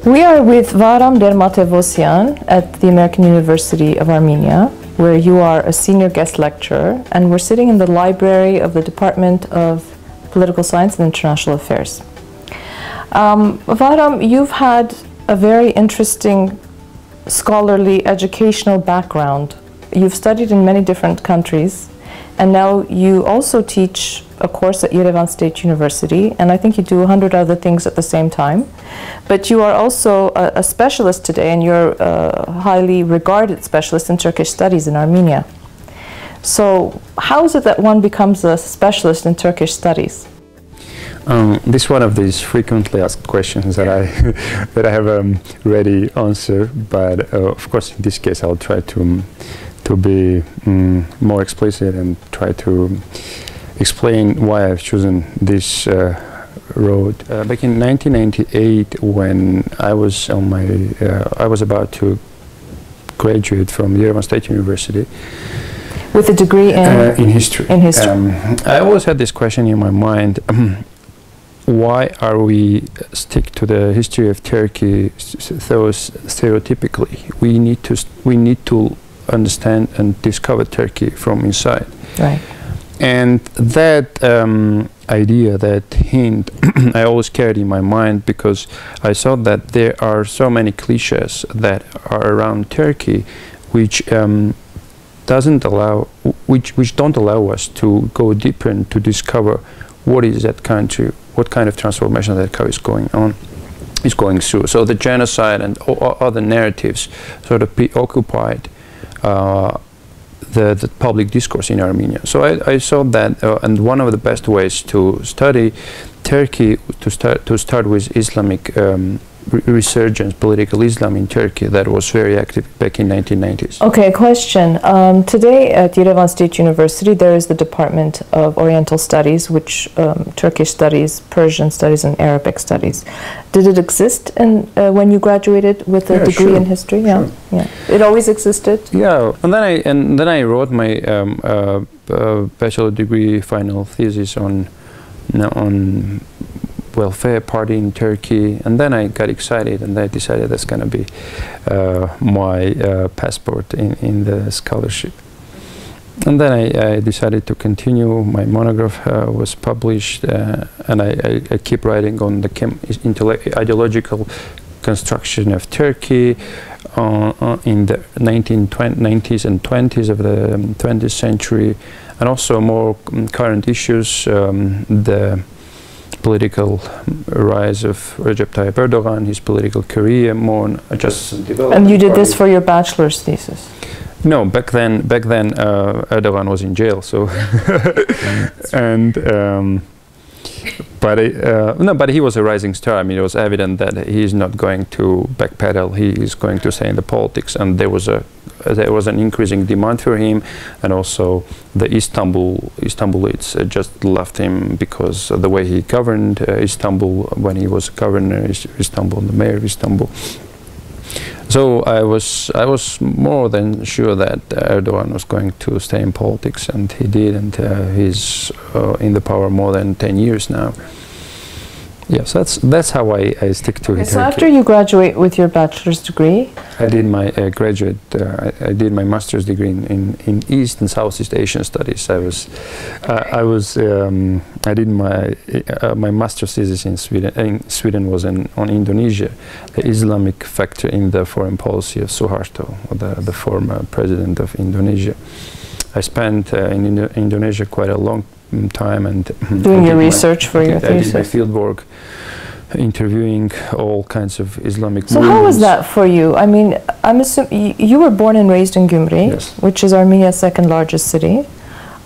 We are with Vahram Ter-Matevosyan at the American University of Armenia, where you are a senior guest lecturer, and we're sitting in the library of the Department of Political Science and International Affairs. Vahram, you've had a very interesting scholarly educational background. You've studied in many different countries, and now you also teach a course at Yerevan State University, and I think you do 100 other things at the same time. But you are also a specialist today, and you're a highly regarded specialist in Turkish studies in Armenia. So how is it that one becomes a specialist in Turkish studies? This is one of these frequently asked questions that I that I have a ready answer, but of course in this case I'll try to be more explicit and try to explain why I've chosen this road. Back in 1998, when I was on my I was about to graduate from Yerevan State University. With a degree in history. In history. I always had this question in my mind. Why are we stick to the history of Turkey so stereotypically? We need to understand and discover Turkey from inside. Right. And that idea, that hint, I always carried in my mind because I saw that there are so many cliches that are around Turkey, which don't allow us to go deeper and to discover what is that country, what kind of transformation that country is going through. So the genocide and other narratives sort of preoccupied the public discourse in Armenia. So I saw that, and one of the best ways to study Turkey, to start with Islamic resurgence, political Islam in Turkey that was very active back in 1990s. Okay, question. Today at Yerevan State University there is the Department of Oriental Studies, which Turkish studies, Persian studies, and Arabic studies. Did it exist when you graduated with a degree in history? Yeah, yeah. It always existed. Yeah, and then I wrote my bachelor degree final thesis on welfare party in Turkey, and then I got excited and I decided that's going to be my passport in the scholarship. And then I decided to continue. My monograph was published, and I keep writing on the ideological construction of Turkey in the 1990s and 20s of the 20th century, and also more current issues, the political rise of Recep Erdogan, his political career, more on just development. And you did this for your bachelor's thesis? No, back then Erdogan was in jail, so and but he was a rising star. I mean, it was evident that he is not going to backpedal. He is going to stay in the politics, and there was an increasing demand for him, and also the Istanbulites just loved him because of the way he governed Istanbul when he was governor of Istanbul, the mayor of Istanbul. So I was more than sure that Erdogan was going to stay in politics, and he did, and he's in the power more than 10 years now. Yes, that's how I stick to it. So after you graduate with your bachelor's degree? I did my I did my master's degree in East and Southeast Asian studies. I did my master's thesis in Sweden. Sweden was on Indonesia, the Islamic factor in the foreign policy of Suharto, the former president of Indonesia. I spent in Indonesia quite a long time and doing your research for your thesis. I did my field work, interviewing all kinds of Islamic So how was that for you? I mean, I'm assuming you were born and raised in Gyumri, yes, which is Armenia's second largest city.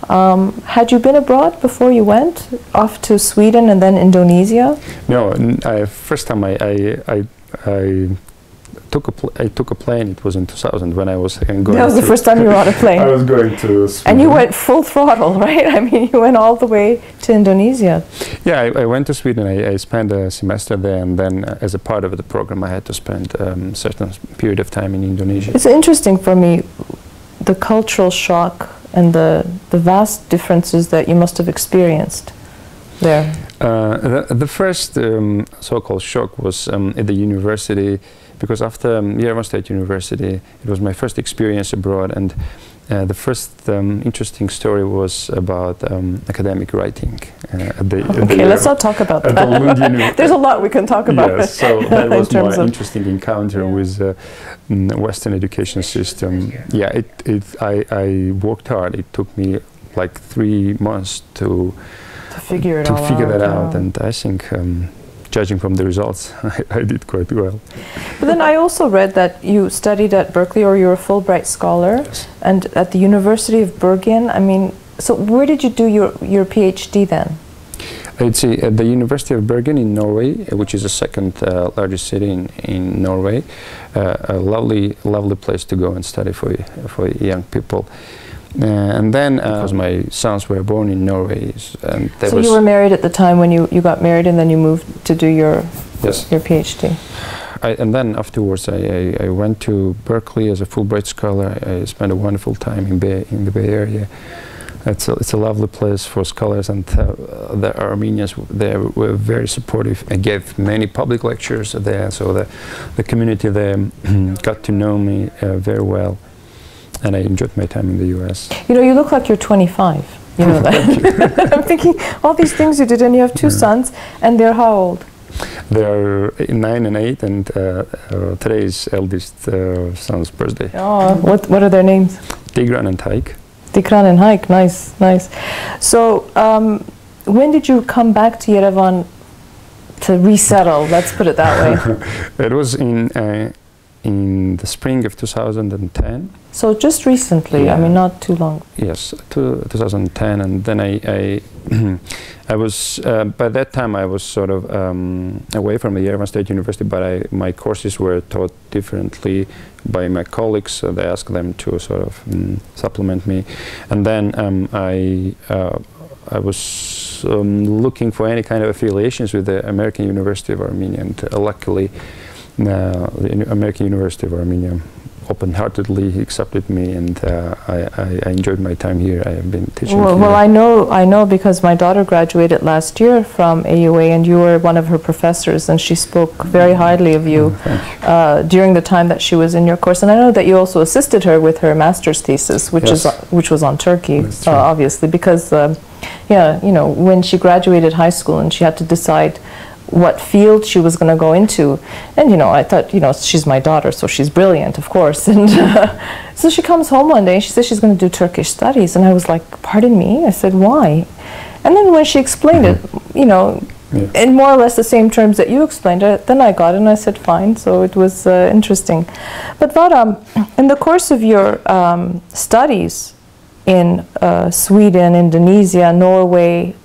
Had you been abroad before you went off to Sweden and then Indonesia? No, first time I took a plane. It was in 2000 when I was going. That was the first time you were on a plane. I was going to Sweden. And you went full throttle, right? I mean, you went all the way to Indonesia. Yeah, I went to Sweden. I spent a semester there, and then as a part of the program, I had to spend a certain period of time in Indonesia. It's interesting for me, the cultural shock and the vast differences that you must have experienced. there? The first so-called shock was at the university, because after Yerevan State University, it was my first experience abroad, and the first interesting story was about academic writing. Okay, let's not talk about that. There's a lot we can talk about. Yes, so that was my interesting encounter with the Western education system. Yeah, I worked hard. It took me like 3 months to figure that out, and I think, judging from the results, I did quite well. But then I also read that you studied at Berkeley, or you're a Fulbright scholar, yes, and at the University of Bergen. I mean, so where did you do your PhD then? It's at the University of Bergen in Norway, which is the second largest city in Norway. A lovely place to go and study for young people. And then, because my sons were born in Norway, and so you were married at the time when you got married, and then you moved to do your PhD. And then afterwards, I went to Berkeley as a Fulbright scholar. I spent a wonderful time in the Bay Area. It's a lovely place for scholars, and the Armenians there were very supportive. I gave many public lectures there, so the community there got to know me very well. And I enjoyed my time in the U.S. You know, you look like you're 25. You know that. I'm thinking all these things you did, and you have two sons, and they're how old? They're 9 and 8, and today's eldest son's birthday. Oh, what are their names? Tigran and Haik. Tigran and Haik, nice. So, when did you come back to Yerevan to resettle? Let's put it that way. It was in the spring of 2010. So just recently, yeah. I mean, not too long. Yes, 2010, and then I was, by that time I was sort of away from the Yerevan State University, but my courses were taught differently by my colleagues, so they asked them to sort of supplement me. And then I was looking for any kind of affiliations with the American University of Armenia, and luckily the American University of Armenia open-heartedly accepted me, and I enjoyed my time here. I have been teaching. Well, I know because my daughter graduated last year from AUA, and you were one of her professors, and she spoke very highly of you during the time that she was in your course. And I know that you also assisted her with her master's thesis, which was on Turkey, obviously, because yeah, you know, when she graduated high school and she had to decide what field she was going to go into, and you know, I thought, you know, she's my daughter, so she's brilliant, of course, and so she comes home one day and she says she's going to do Turkish studies, and I was like, pardon me? I said, why? And then when she explained it, you know, in more or less the same terms that you explained it, then I got it, and I said fine. So it was interesting. But Vahram, in the course of your studies in Sweden, Indonesia, Norway,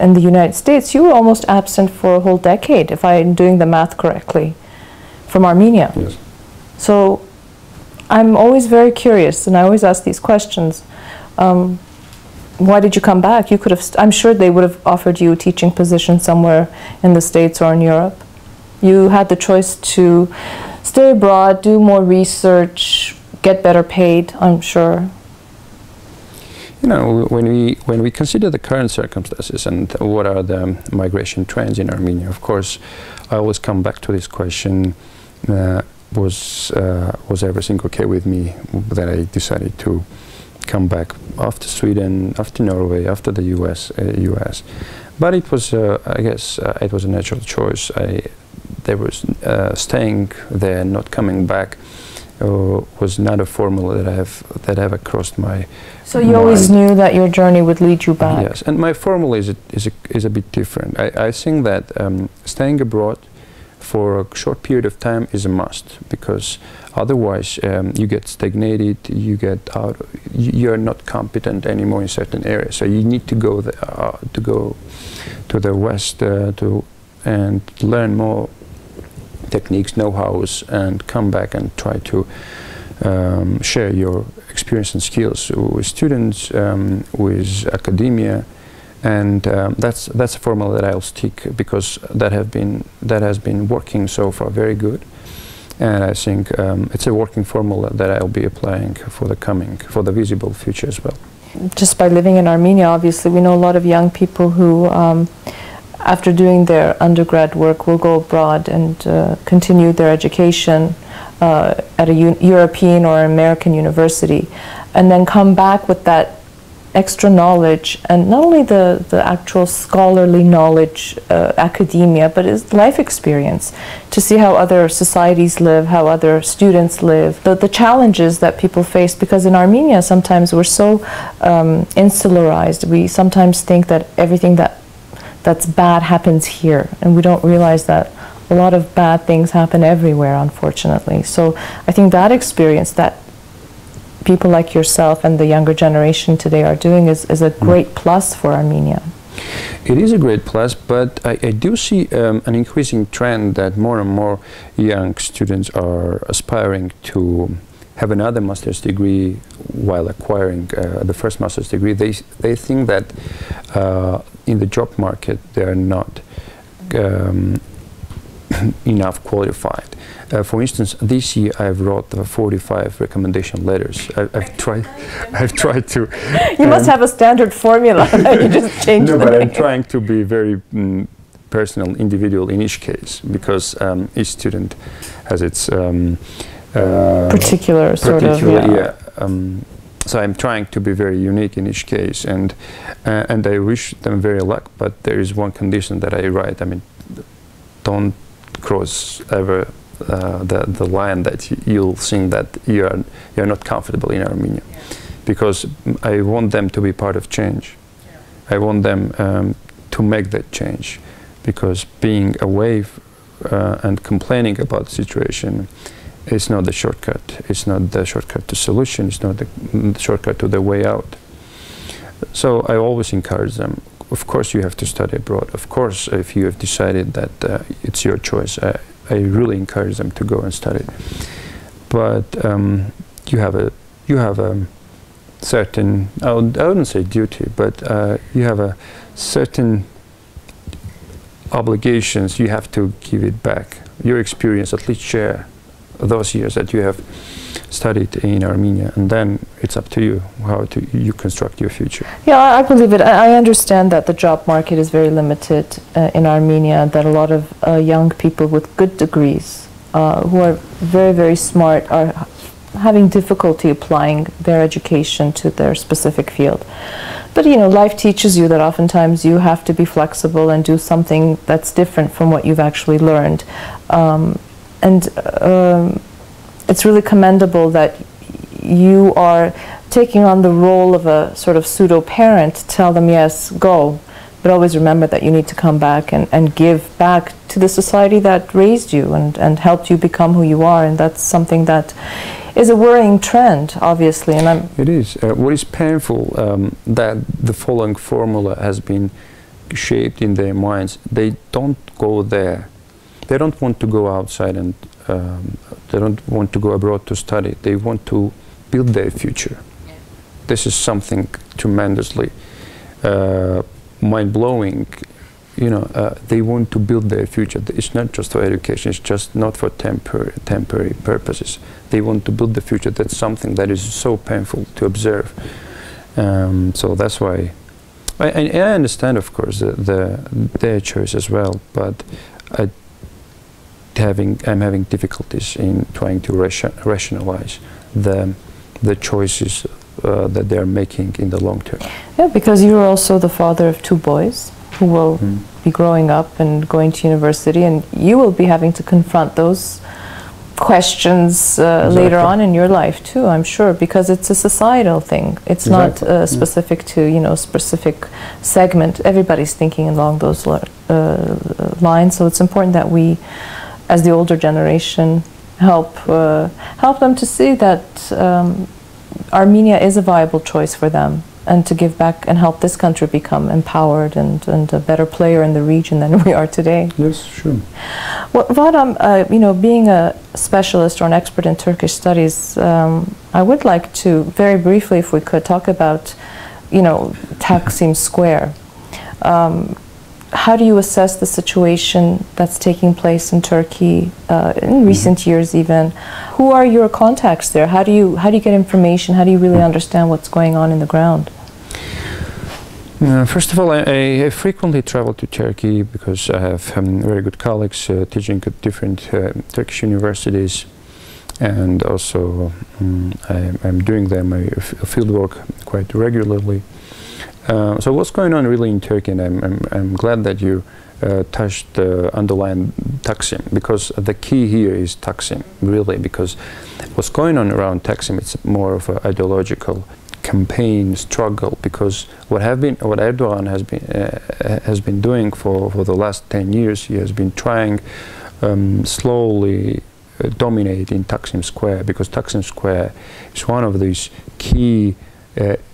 in the United States, you were almost absent for a whole decade, if I'm doing the math correctly, from Armenia. Yes. So I'm always very curious, and I always ask these questions. Why did you come back? You could have, I'm sure they would have offered you a teaching position somewhere in the States or in Europe. You had the choice to stay abroad, do more research, get better paid, I'm sure. You know, when we consider the current circumstances and what are the migration trends in Armenia, of course, I always come back to this question: was everything okay with me that I decided to come back after Sweden, after Norway, after the US? But it was, I guess, it was a natural choice. There was staying there, not coming back. Was not a formula that ever crossed my. So you always knew that your journey would lead you back. Yes, and my formula is a bit different. I think that staying abroad for a short period of time is a must, because otherwise you get stagnated, you get out, you're not competent anymore in certain areas. So you need to go to the West and learn more techniques, know-hows, and come back and try to share your experience and skills with students, with academia, and that's a formula that I'll stick, because that has been working so far very good, and I think it's a working formula that I'll be applying for the visible future as well. Just by living in Armenia, obviously, we know a lot of young people who, after doing their undergrad work, will go abroad and continue their education at a European or American university, and then come back with that extra knowledge, and not only the actual scholarly knowledge, academia, but it's life experience, to see how other societies live, how other students live, the challenges that people face, because in Armenia sometimes we're so insularized. We sometimes think that everything that's bad happens here, and we don't realize that a lot of bad things happen everywhere, unfortunately. So I think that experience that people like yourself and the younger generation today are doing is a great plus for Armenia. It is a great plus, but I do see an increasing trend that more and more young students are aspiring to have another master's degree while acquiring the first master's degree. They think that in the job market they are not enough qualified. For instance, this year I've wrote 45 recommendation letters. I've tried to. You must have a standard formula. You just change. No, but I'm trying to be very personal, individual in each case, because each student has its particular sort of. Yeah. So I'm trying to be very unique in each case, and I wish them very luck. But there is one condition that I write. I mean, don't cross ever the line that you'll think that you're not comfortable in Armenia, because I want them to be part of change. I want them to make that change, because being away and complaining about the situation is not the shortcut. It's not the shortcut to solution. It's not the shortcut to the way out. So I always encourage them. Of course, you have to study abroad. Of course, if you have decided that it's your choice, I really encourage them to go and study. But you have a certain, I wouldn't say duty, but you have a certain obligations. You have to give it back. Your experience, at least share those years that you have studied in Armenia, and then it's up to you how you construct your future. Yeah, I believe it. I understand that the job market is very limited in Armenia, that a lot of young people with good degrees who are very, very smart are having difficulty applying their education to their specific field. But you know, life teaches you that oftentimes you have to be flexible and do something that's different from what you've actually learned. It's really commendable that you are taking on the role of a sort of pseudo-parent to tell them, yes, go, but always remember that you need to come back and give back to the society that raised you and helped you become who you are. And that's something that is a worrying trend, obviously. And it is. What is painful, that the following formula has been shaped in their minds. They don't go there. They don't want to go outside, and they don't want to go abroad to study. They want to build their future. Yeah. This is something tremendously mind-blowing. You know, they want to build their future. It's not just for education. It's just not for temporary purposes. They want to build the future. That's something that is so painful to observe. So that's why I understand, of course, their choice as well. But I'm having difficulties in trying to rationalize the choices that they're making in the long term. Yeah, because you're also the father of 2 boys who will be growing up and going to university, and you will be having to confront those questions later on in your life too, I'm sure, because it's a societal thing. It's not specific to, you know, specific segment. Everybody's thinking along those lines, so it's important that we, as the older generation, help them to see that Armenia is a viable choice for them, and to give back and help this country become empowered and a better player in the region than we are today. Yes, sure. Well, Vahram, you know, being a specialist or an expert in Turkish studies, I would like to very briefly, if we could, talk about, you know, Taksim Square. How do you assess the situation that's taking place in Turkey in recent years even? Who are your contacts there? How do you get information? How do you really understand what's going on in the ground? First of all, I frequently travel to Turkey because I have very good colleagues teaching at different Turkish universities, and also I'm doing my field work quite regularly. So what's going on really in Turkey, and I'm glad that you touched the underlying Taksim, because the key here is Taksim, really, because what's going on around Taksim, it's more of an ideological campaign struggle, because what Erdogan has been doing for the last 10 years, he has been trying slowly dominate in Taksim Square, because Taksim Square is one of these key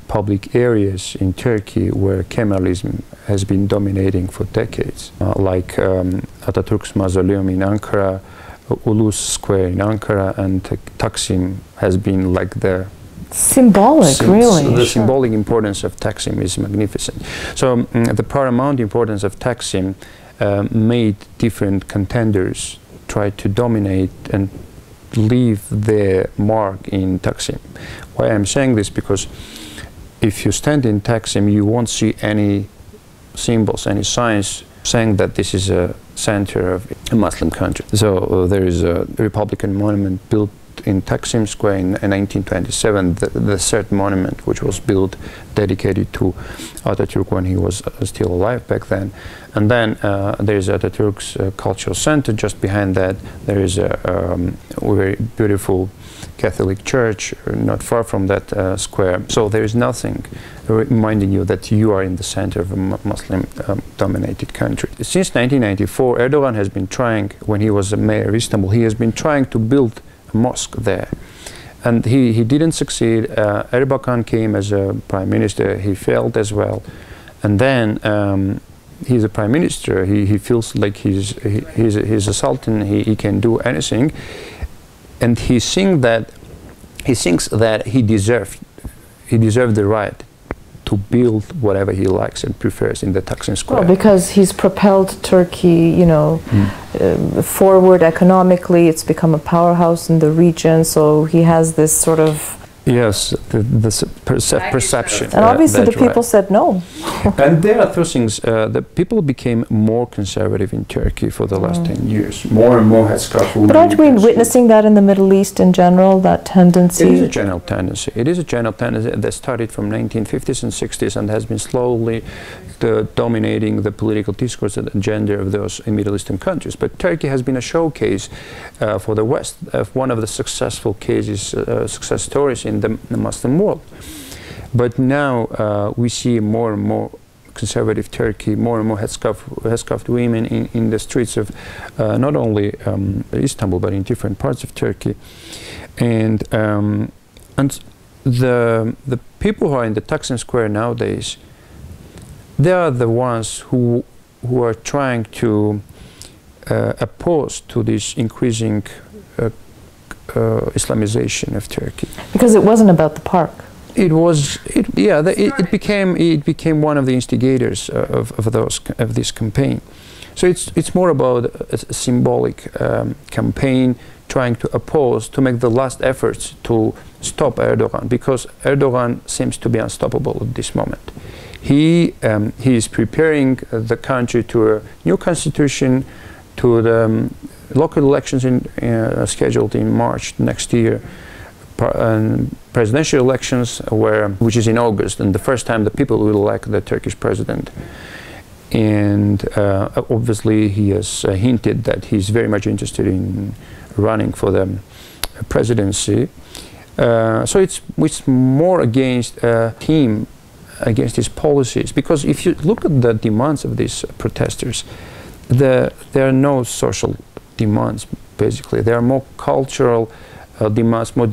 public areas in Turkey where Kemalism has been dominating for decades, like Atatürk's Mausoleum in Ankara, Ulus Square in Ankara, and Taksim has been like the symbolic, really. The symbolic importance of Taksim is magnificent. So the paramount importance of Taksim made different contenders try to dominate and leave their mark in Taksim. Why I'm saying this? Because if you stand in Taksim, you won't see any symbols, any signs saying that this is a center of a Muslim country. So there is a Republican monument built in Taksim Square in 1927, the third monument, which was built dedicated to Atatürk when he was still alive back then. And then there is Atatürk's cultural center. Just behind that, there is a very beautiful Catholic church not far from that square. So there is nothing reminding you that you are in the center of a Muslim-dominated country. Since 1994, Erdogan has been trying, when he was a mayor of Istanbul, he has been trying to build a mosque there. And he didn't succeed. Erdogan came as a prime minister. He failed as well. And then he's a prime minister. He feels like he's a sultan. He can do anything. And he thinks that he deserved the right to build whatever he likes and prefers in the Taksim Square. Well, because he's propelled Turkey, you know, forward economically. It's become a powerhouse in the region. So he has this sort of perception. And obviously the people said no. And there are two things. The people became more conservative in Turkey for the last 10 years. More and more headscarf. But aren't we witnessing that in the Middle East in general, that tendency? It is a general tendency. It is a general tendency that started from 1950s and 60s and has been slowly dominating the political discourse and agenda of those Middle Eastern countries. But Turkey has been a showcase for the West, one of the successful cases, success stories in the Muslim world. But now we see more and more conservative Turkey, more and more headscarfed women in the streets of not only Istanbul but in different parts of Turkey, and the people who are in the Taksim Square nowadays, they are the ones who are trying to oppose to this increasing Islamization of Turkey. Because it wasn't about the park. It became one of the instigators of this campaign. So it's more about a symbolic campaign trying to oppose, to make the last efforts to stop Erdogan, because Erdogan seems to be unstoppable at this moment. He is preparing the country to a new constitution, to the local elections scheduled in March next year, presidential elections which is in August, and the first time the people will elect the Turkish president. And obviously he has hinted that he's very much interested in running for the presidency. So it's more against him, against his policies, because if you look at the demands of these protesters, there are no social demands, basically. There are more cultural demands, more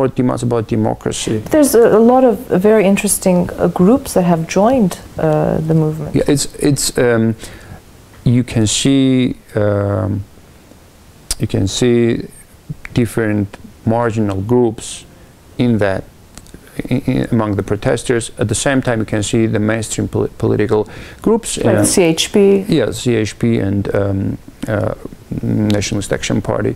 demands about democracy. There's a lot of very interesting groups that have joined the movement. Yeah, it's you can see different marginal groups in that among the protesters. At the same time, you can see the mainstream political groups, like CHP. Yeah, CHP and Nationalist Action Party.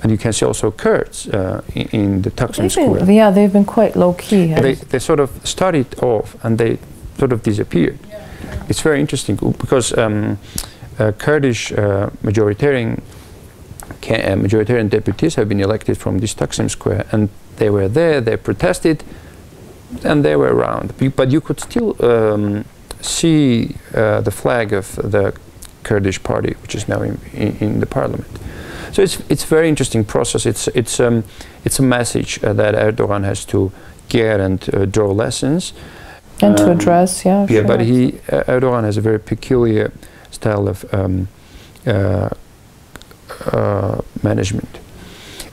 And you can see also Kurds in the Taksim Square. Yeah, they've been quite low-key. They sort of started off and they sort of disappeared. It's very interesting because Kurdish majoritarian deputies have been elected from this Taksim Square, and they were there, they protested, and they were around. But you could still see the flag of the Kurdish party, which is now in the parliament. So it's a very interesting process. It's a message that Erdogan has to get and draw lessons. And to address, yeah. Yeah, sure. But Erdogan has a very peculiar style of management.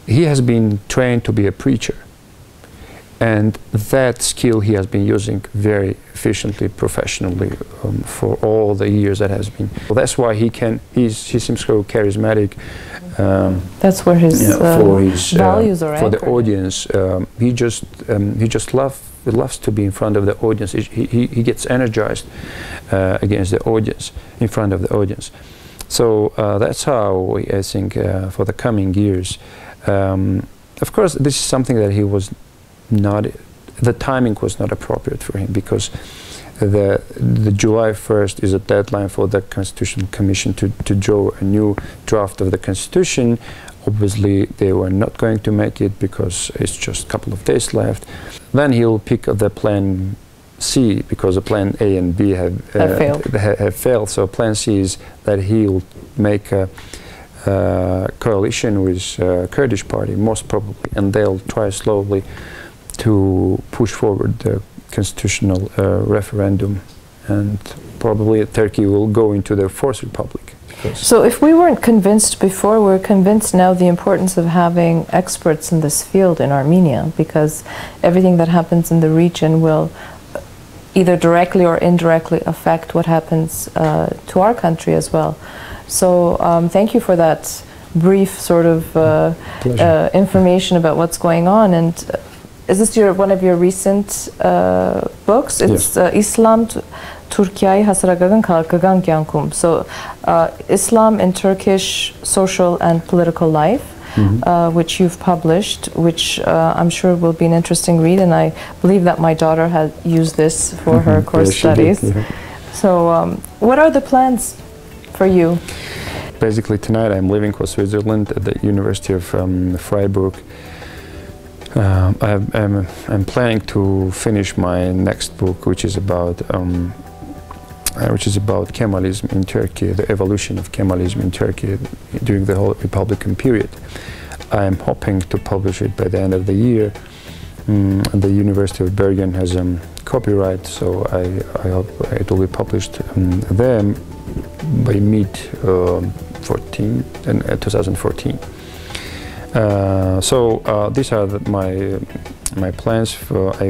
He has been trained to be a preacher, and that skill he has been using very efficiently, professionally, for all the years that has been. Well, that's why he seems so charismatic. That's where his, for his values are for anchored. the audience. He just loves to be in front of the audience. He gets energized against the audience, in front of the audience. So that's how I think for the coming years. Of course, this is something that he was not. The timing was not appropriate for him, because the July 1st is a deadline for the Constitutional Commission to draw a new draft of the Constitution. Obviously, they were not going to make it because it's just a couple of days left. Then he'll pick the plan C, because the plan A and B have failed. So plan C is that he'll make a coalition with Kurdish party, most probably, and they'll try slowly to push forward the constitutional referendum, and probably Turkey will go into the fourth republic. So if we weren't convinced before, we're convinced now the importance of having experts in this field in Armenia, because everything that happens in the region will either directly or indirectly affect what happens to our country as well. So thank you for that brief sort of information about what's going on. And is this one of your recent books? It's yes. Islam Türkiye'yi hasaragagan kalkagan kyankum. So Islam in Turkish social and political life, which you've published, which I'm sure will be an interesting read, and I believe that my daughter had used this for her course studies. So what are the plans for you? Basically tonight I'm leaving for Switzerland at the University of Freiburg. I'm planning to finish my next book, which is about Kemalism in Turkey, the evolution of Kemalism in Turkey during the whole Republican period. I'm hoping to publish it by the end of the year. The University of Bergen has copyright, so I hope it will be published there by mid-2014. So these are my plans. I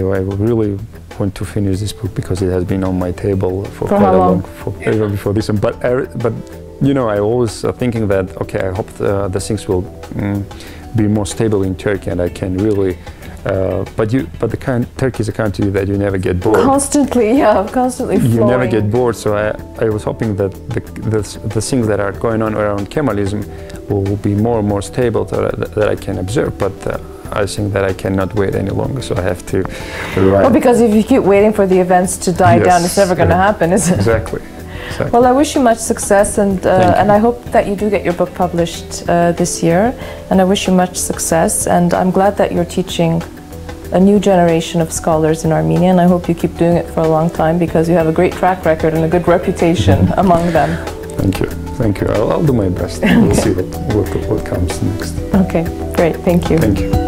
really want to finish this book because it has been on my table for quite a long, even before this one. But you know, I always thinking that okay, I hope the things will be more stable in Turkey, and I can really. Turkey is a country that you never get bored. Constantly flowing. You never get bored. So I was hoping that the things that are going on around Kemalism will be more and more stable, that I can observe. But I think that I cannot wait any longer. So I have to write. Well, because if you keep waiting for the events to die down, it's never going to happen, is it? Exactly. Well, I wish you much success, and I hope that you do get your book published this year, and I wish you much success, and I'm glad that you're teaching a new generation of scholars in Armenia, and I hope you keep doing it for a long time, because you have a great track record and a good reputation among them. Thank you. Thank you. I'll do my best. We'll see what comes next. Okay, great. Thank you. Thank you.